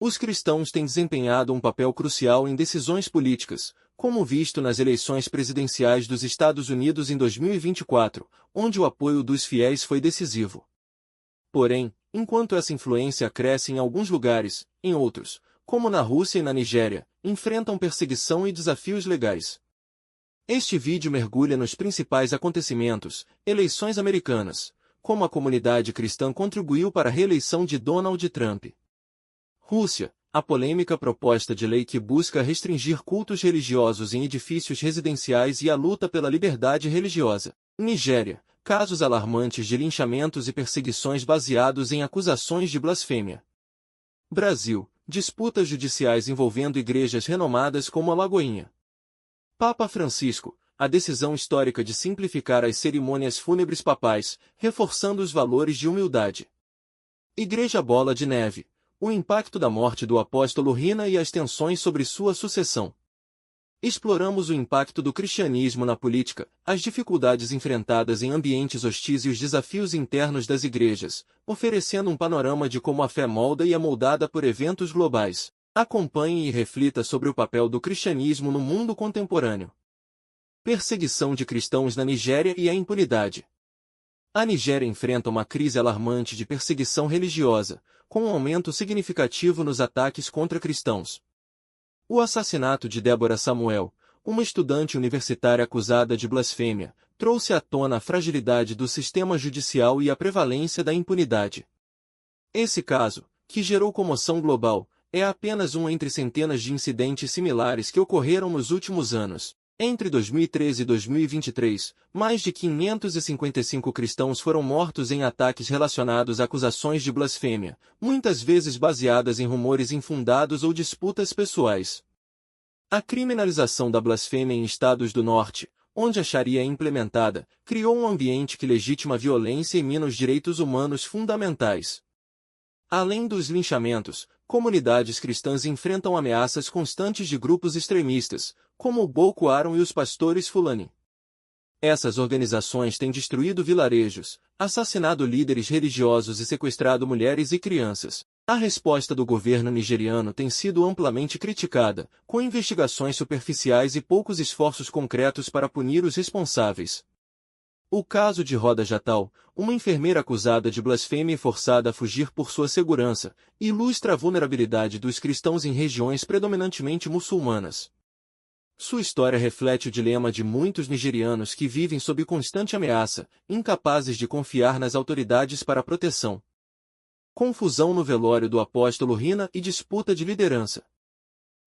Os cristãos têm desempenhado um papel crucial em decisões políticas, como visto nas eleições presidenciais dos Estados Unidos em 2024, onde o apoio dos fiéis foi decisivo. Porém, enquanto essa influência cresce em alguns lugares, em outros, como na Rússia e na Nigéria, enfrentam perseguição e desafios legais. Este vídeo mergulha nos principais acontecimentos, eleições americanas, como a comunidade cristã contribuiu para a reeleição de Donald Trump. Rússia, a polêmica proposta de lei que busca restringir cultos religiosos em edifícios residenciais e a luta pela liberdade religiosa. Nigéria, casos alarmantes de linchamentos e perseguições baseados em acusações de blasfêmia. Brasil, disputas judiciais envolvendo igrejas renomadas como a Lagoinha. Papa Francisco, a decisão histórica de simplificar as cerimônias fúnebres papais, reforçando os valores de humildade. Igreja Bola de Neve, o impacto da morte do apóstolo Rina e as tensões sobre sua sucessão. Exploramos o impacto do cristianismo na política, as dificuldades enfrentadas em ambientes hostis e os desafios internos das igrejas, oferecendo um panorama de como a fé molda e é moldada por eventos globais. Acompanhe e reflita sobre o papel do cristianismo no mundo contemporâneo. Perseguição de cristãos na Nigéria e a impunidade. A Nigéria enfrenta uma crise alarmante de perseguição religiosa, com um aumento significativo nos ataques contra cristãos. O assassinato de Débora Samuel, uma estudante universitária acusada de blasfêmia, trouxe à tona a fragilidade do sistema judicial e a prevalência da impunidade. Esse caso, que gerou comoção global, é apenas um entre centenas de incidentes similares que ocorreram nos últimos anos. Entre 2013 e 2023, mais de 555 cristãos foram mortos em ataques relacionados a acusações de blasfêmia, muitas vezes baseadas em rumores infundados ou disputas pessoais. A criminalização da blasfêmia em estados do norte, onde a Sharia é implementada, criou um ambiente que legitima a violência e mina os direitos humanos fundamentais. Além dos linchamentos, comunidades cristãs enfrentam ameaças constantes de grupos extremistas, como o Boko Haram e os pastores Fulani. Essas organizações têm destruído vilarejos, assassinado líderes religiosos e sequestrado mulheres e crianças. A resposta do governo nigeriano tem sido amplamente criticada, com investigações superficiais e poucos esforços concretos para punir os responsáveis. O caso de Roda Jatal, uma enfermeira acusada de blasfêmia e forçada a fugir por sua segurança, ilustra a vulnerabilidade dos cristãos em regiões predominantemente muçulmanas. Sua história reflete o dilema de muitos nigerianos que vivem sob constante ameaça, incapazes de confiar nas autoridades para proteção. Confusão no velório do apóstolo Rina e disputa de liderança.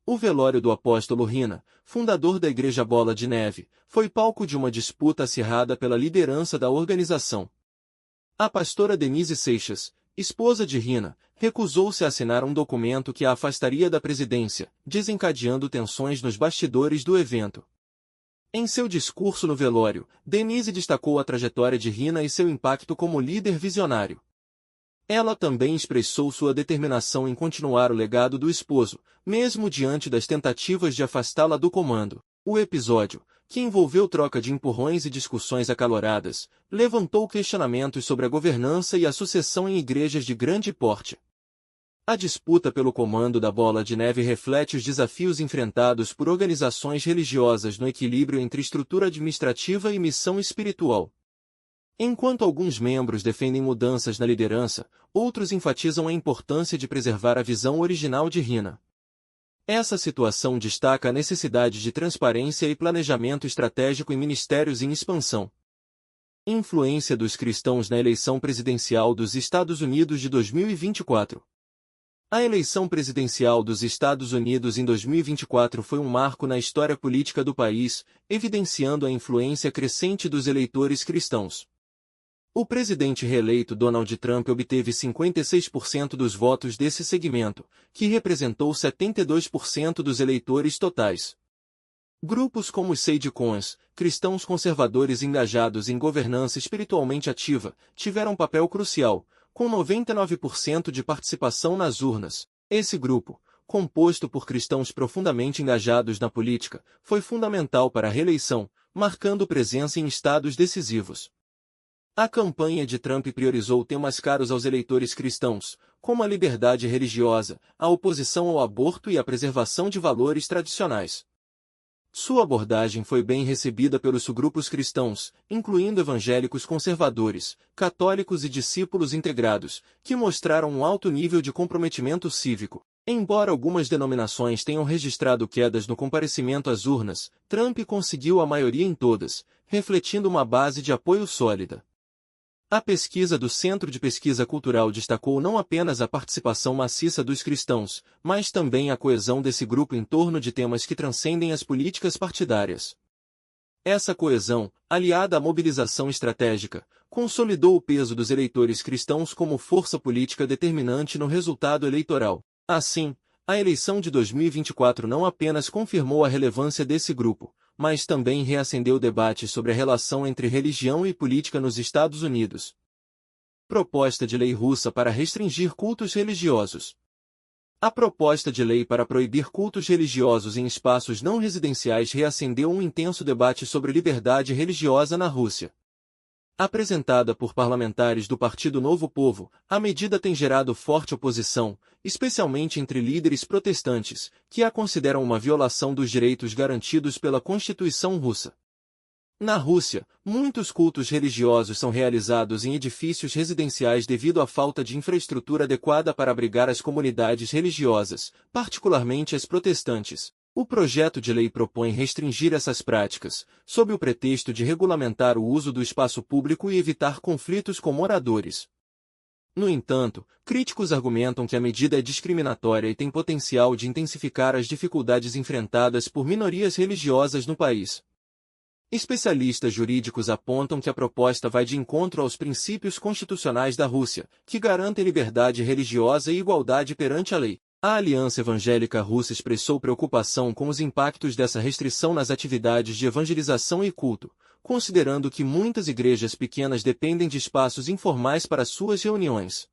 O velório do apóstolo Rina, fundador da Igreja Bola de Neve, foi palco de uma disputa acirrada pela liderança da organização. A pastora Denise Seixas, esposa de Rina, recusou-se a assinar um documento que a afastaria da presidência, desencadeando tensões nos bastidores do evento. Em seu discurso no velório, Denise destacou a trajetória de Rina e seu impacto como líder visionário. Ela também expressou sua determinação em continuar o legado do esposo, mesmo diante das tentativas de afastá-la do comando. O episódio, que envolveu troca de empurrões e discussões acaloradas, levantou questionamentos sobre a governança e a sucessão em igrejas de grande porte. A disputa pelo comando da Bola de Neve reflete os desafios enfrentados por organizações religiosas no equilíbrio entre estrutura administrativa e missão espiritual. Enquanto alguns membros defendem mudanças na liderança, outros enfatizam a importância de preservar a visão original de Rina. Essa situação destaca a necessidade de transparência e planejamento estratégico em ministérios em expansão. Influência dos cristãos na eleição presidencial dos Estados Unidos de 2024. A eleição presidencial dos Estados Unidos em 2024 foi um marco na história política do país, evidenciando a influência crescente dos eleitores cristãos. O presidente reeleito Donald Trump obteve 56% dos votos desse segmento, que representou 72% dos eleitores totais. Grupos como os Sadecons, cristãos conservadores engajados em governança espiritualmente ativa, tiveram papel crucial, com 99% de participação nas urnas. Esse grupo, composto por cristãos profundamente engajados na política, foi fundamental para a reeleição, marcando presença em estados decisivos. A campanha de Trump priorizou temas caros aos eleitores cristãos, como a liberdade religiosa, a oposição ao aborto e a preservação de valores tradicionais. Sua abordagem foi bem recebida pelos subgrupos cristãos, incluindo evangélicos conservadores, católicos e discípulos integrados, que mostraram um alto nível de comprometimento cívico. Embora algumas denominações tenham registrado quedas no comparecimento às urnas, Trump conseguiu a maioria em todas, refletindo uma base de apoio sólida. A pesquisa do Centro de Pesquisa Cultural destacou não apenas a participação maciça dos cristãos, mas também a coesão desse grupo em torno de temas que transcendem as políticas partidárias. Essa coesão, aliada à mobilização estratégica, consolidou o peso dos eleitores cristãos como força política determinante no resultado eleitoral. Assim, a eleição de 2024 não apenas confirmou a relevância desse grupo, mas também reacendeu debates sobre a relação entre religião e política nos Estados Unidos. Proposta de lei russa para restringir cultos religiosos. A proposta de lei para proibir cultos religiosos em espaços não residenciais reacendeu um intenso debate sobre liberdade religiosa na Rússia. Apresentada por parlamentares do Partido Novo Povo, a medida tem gerado forte oposição, especialmente entre líderes protestantes, que a consideram uma violação dos direitos garantidos pela Constituição russa. Na Rússia, muitos cultos religiosos são realizados em edifícios residenciais devido à falta de infraestrutura adequada para abrigar as comunidades religiosas, particularmente as protestantes. O projeto de lei propõe restringir essas práticas, sob o pretexto de regulamentar o uso do espaço público e evitar conflitos com moradores. No entanto, críticos argumentam que a medida é discriminatória e tem potencial de intensificar as dificuldades enfrentadas por minorias religiosas no país. Especialistas jurídicos apontam que a proposta vai de encontro aos princípios constitucionais da Rússia, que garantem liberdade religiosa e igualdade perante a lei. A Aliança Evangélica Russa expressou preocupação com os impactos dessa restrição nas atividades de evangelização e culto, considerando que muitas igrejas pequenas dependem de espaços informais para suas reuniões.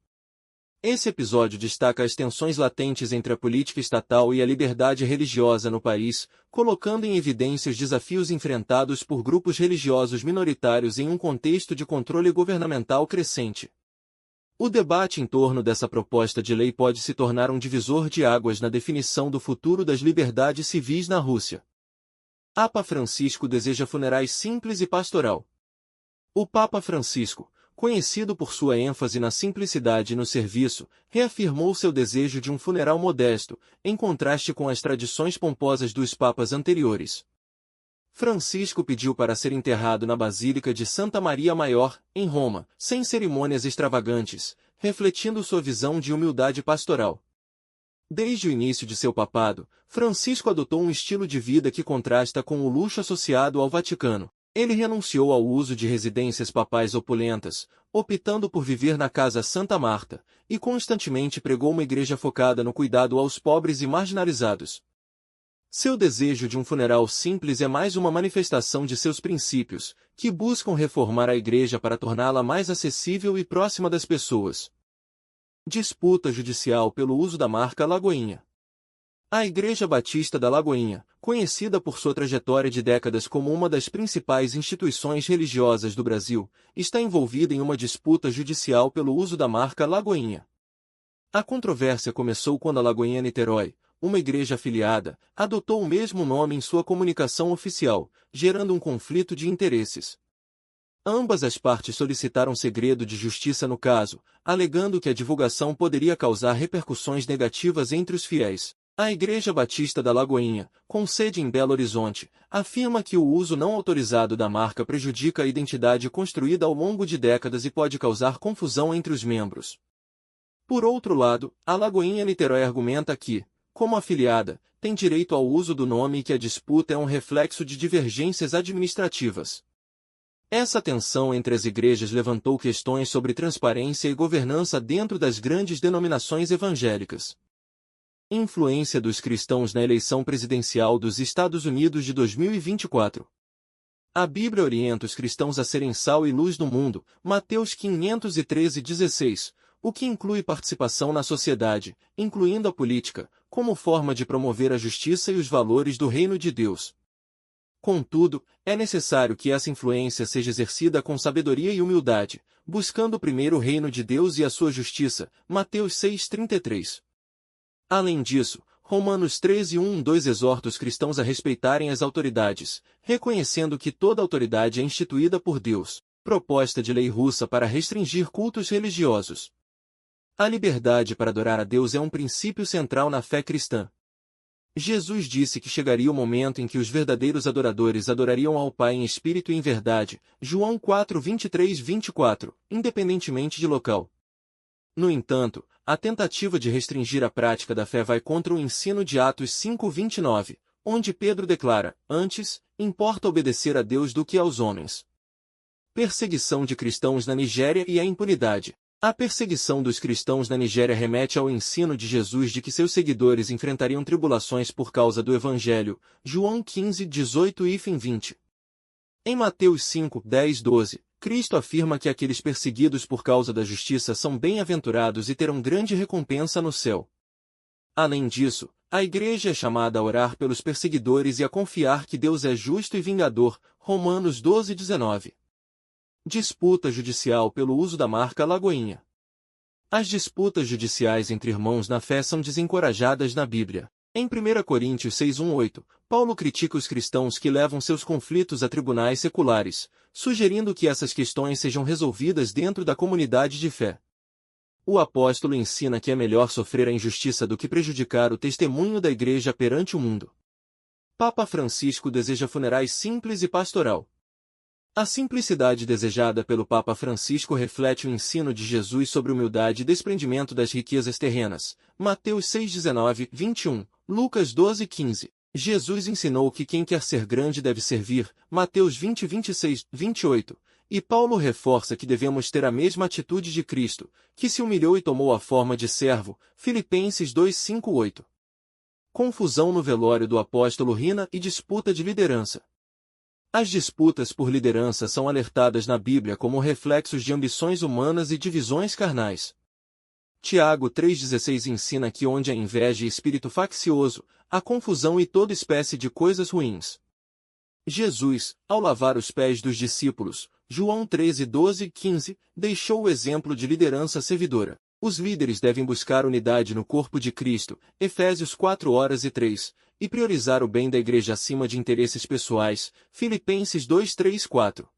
Esse episódio destaca as tensões latentes entre a política estatal e a liberdade religiosa no país, colocando em evidência os desafios enfrentados por grupos religiosos minoritários em um contexto de controle governamental crescente. O debate em torno dessa proposta de lei pode se tornar um divisor de águas na definição do futuro das liberdades civis na Rússia. Papa Francisco deseja funerais simples e pastoral. O Papa Francisco, conhecido por sua ênfase na simplicidade e no serviço, reafirmou seu desejo de um funeral modesto, em contraste com as tradições pomposas dos papas anteriores. Francisco pediu para ser enterrado na Basílica de Santa Maria Maior, em Roma, sem cerimônias extravagantes, refletindo sua visão de humildade pastoral. Desde o início de seu papado, Francisco adotou um estilo de vida que contrasta com o luxo associado ao Vaticano. Ele renunciou ao uso de residências papais opulentas, optando por viver na Casa Santa Marta, e constantemente pregou uma igreja focada no cuidado aos pobres e marginalizados. Seu desejo de um funeral simples é mais uma manifestação de seus princípios, que buscam reformar a igreja para torná-la mais acessível e próxima das pessoas. Disputa judicial pelo uso da marca Lagoinha. A Igreja Batista da Lagoinha, conhecida por sua trajetória de décadas como uma das principais instituições religiosas do Brasil, está envolvida em uma disputa judicial pelo uso da marca Lagoinha. A controvérsia começou quando a Lagoinha Niterói, uma igreja afiliada, adotou o mesmo nome em sua comunicação oficial, gerando um conflito de interesses. Ambas as partes solicitaram segredo de justiça no caso, alegando que a divulgação poderia causar repercussões negativas entre os fiéis. A Igreja Batista da Lagoinha, com sede em Belo Horizonte, afirma que o uso não autorizado da marca prejudica a identidade construída ao longo de décadas e pode causar confusão entre os membros. Por outro lado, a Lagoinha Niterói argumenta que, como afiliada, tem direito ao uso do nome e que a disputa é um reflexo de divergências administrativas. Essa tensão entre as igrejas levantou questões sobre transparência e governança dentro das grandes denominações evangélicas. Influência dos cristãos na eleição presidencial dos Estados Unidos de 2024. A Bíblia orienta os cristãos a serem sal e luz no mundo, Mateus 513:16, o que inclui participação na sociedade, incluindo a política, como forma de promover a justiça e os valores do reino de Deus. Contudo, é necessário que essa influência seja exercida com sabedoria e humildade, buscando primeiro o reino de Deus e a sua justiça. Mateus 6,33. Além disso, Romanos 13:1-2 exorta os cristãos a respeitarem as autoridades, reconhecendo que toda autoridade é instituída por Deus. Proposta de lei russa para restringir cultos religiosos. A liberdade para adorar a Deus é um princípio central na fé cristã. Jesus disse que chegaria o momento em que os verdadeiros adoradores adorariam ao Pai em espírito e em verdade, João 4:23-24, independentemente de local. No entanto, a tentativa de restringir a prática da fé vai contra o ensino de Atos 5:29, onde Pedro declara: antes, importa obedecer a Deus do que aos homens. Perseguição de cristãos na Nigéria e a impunidade. A perseguição dos cristãos na Nigéria remete ao ensino de Jesus de que seus seguidores enfrentariam tribulações por causa do Evangelho, João 15:18-20. Em Mateus 5:10-12, Cristo afirma que aqueles perseguidos por causa da justiça são bem-aventurados e terão grande recompensa no céu. Além disso, a Igreja é chamada a orar pelos perseguidores e a confiar que Deus é justo e vingador, Romanos 12:19. Disputa judicial pelo uso da marca Lagoinha. As disputas judiciais entre irmãos na fé são desencorajadas na Bíblia. Em 1 Coríntios 6:1-8, Paulo critica os cristãos que levam seus conflitos a tribunais seculares, sugerindo que essas questões sejam resolvidas dentro da comunidade de fé. O apóstolo ensina que é melhor sofrer a injustiça do que prejudicar o testemunho da Igreja perante o mundo. Papa Francisco deseja funerais simples e pastoral. A simplicidade desejada pelo Papa Francisco reflete o ensino de Jesus sobre humildade e desprendimento das riquezas terrenas. Mateus 6:19-21, Lucas 12:15. Jesus ensinou que quem quer ser grande deve servir. Mateus 20:26-28. E Paulo reforça que devemos ter a mesma atitude de Cristo, que se humilhou e tomou a forma de servo. Filipenses 2:5-8. Confusão no velório do apóstolo Rina e disputa de liderança. As disputas por liderança são alertadas na Bíblia como reflexos de ambições humanas e divisões carnais. Tiago 3,16 ensina que onde há inveja e espírito faccioso, há confusão e toda espécie de coisas ruins. Jesus, ao lavar os pés dos discípulos, João 13:12-15, deixou o exemplo de liderança servidora. Os líderes devem buscar unidade no corpo de Cristo, Efésios 4:3, e priorizar o bem da igreja acima de interesses pessoais, Filipenses 2:3-4.